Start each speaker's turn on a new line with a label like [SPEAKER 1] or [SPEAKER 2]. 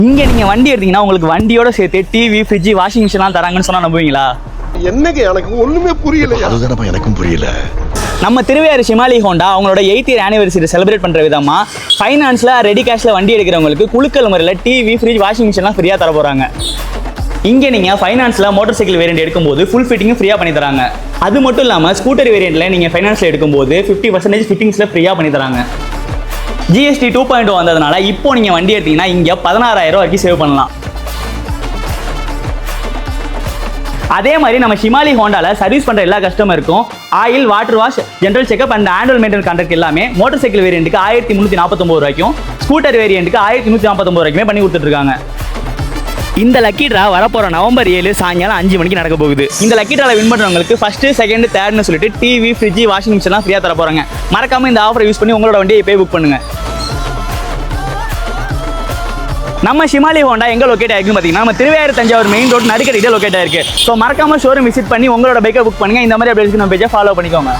[SPEAKER 1] இங்கே நீங்கள் வண்டி எடுத்தீங்கன்னா உங்களுக்கு வண்டியோட சேர்த்து டிவி ஃப்ரிட்ஜ் வாஷிங் மிஷின்லாம் தராங்கன்னு சொன்னால் நம்புவீங்களா?
[SPEAKER 2] என்னங்க எனக்கு ஒண்ணுமே புரியல.
[SPEAKER 3] அதுதானப்பா எனக்கும் புரியல.
[SPEAKER 1] நம்ம திருவையாறு ஷிமாலி ஹோண்டா அவங்களோட 8th year anniversary செலிப்ரேட் பண்ணுற விதமாக ஃபைனான்ஸில் ரெடி கேஷில் வண்டி எடுக்கிறவங்களுக்கு குழுக்கள் முறையில் டிவி ஃப்ரிட்ஜ் வாஷிங் மிஷின்லாம் ஃப்ரீயாக தர போகிறாங்க. இங்கே நீங்கள் ஃபைனான்ஸில் மோட்டர் சைக்கிள் வேரியண்ட் எடுக்கும்போது ஃபுல் ஃபிட்டிங்கும் ஃப்ரீயாக பண்ணி தராங்க. அது மட்டும் இல்லாமல் ஸ்கூட்டர் வேரியண்ட்டில் நீங்கள் ஃபைனான்ஸில் எடுக்கும்போது 50% ஃபிட்டிங்ஸில் ஃப்ரீயாக பண்ணி தராங்க. GST 2.0 வந்ததுனால இப்போ நீங்கள் வண்டி எடுத்தீங்கன்னா இங்கே 16,000 வரைக்கும் சேவ் பண்ணலாம். அதே மாதிரி நம்ம ஷிமாலி ஹோண்டாவில் சர்வீஸ் பண்ணுற எல்லா கஸ்டமருக்கும் oil, water wash, general checkup and annual maintenance contract எல்லாமே மோட்டர் சைக்கிள் வேரியண்ட்டுக்கு 1349 ரூபாய்க்கும் ஸ்கூட்டர் வேரியண்ட்டுக்கு 1159 ரூபாய்க்குமே பண்ணி கொடுத்துட்ருக்காங்க. இந்த லக்கி ட்ரா வரப்போகிற November 7 சாயங்காலம் 5 மணிக்கு நடக்க போகுது. இந்த லக்கி ட்ராவில் வின் பண்ணுறவங்களுக்கு ஃபஸ்ட்டு, செகண்ட், தேர்ட்னு சொல்லிட்டு டிவி, ஃப்ரிட்ஜ், வாஷிங் மிஷின்லாம் ஃப்ரீயாக தர போகிறாங்க. மறக்காமல் இந்த ஆஃபரை யூஸ் பண்ணி உங்களோட வண்டியை போய் புக் பண்ணுங்கள். நம்ம ஷிமாலி ஹோண்டா எங்கே லொக்கேட் ஆகிருக்குன்னு பார்த்தீங்கன்னா நம்ம திருவையாறு தஞ்சாவூர் மெயின் ரோட் நடுக்கடியில் லொக்கேட் ஆயிருக்கு. ஸோ மறக்காமல் ஷோரூம் விசிட் பண்ணி உங்களோட பைக்கை புக் பண்ணுங்கள். இந்த மாதிரி அப்படி நம்ம பேஜை ஃபாலோ பண்ணிக்கோங்க.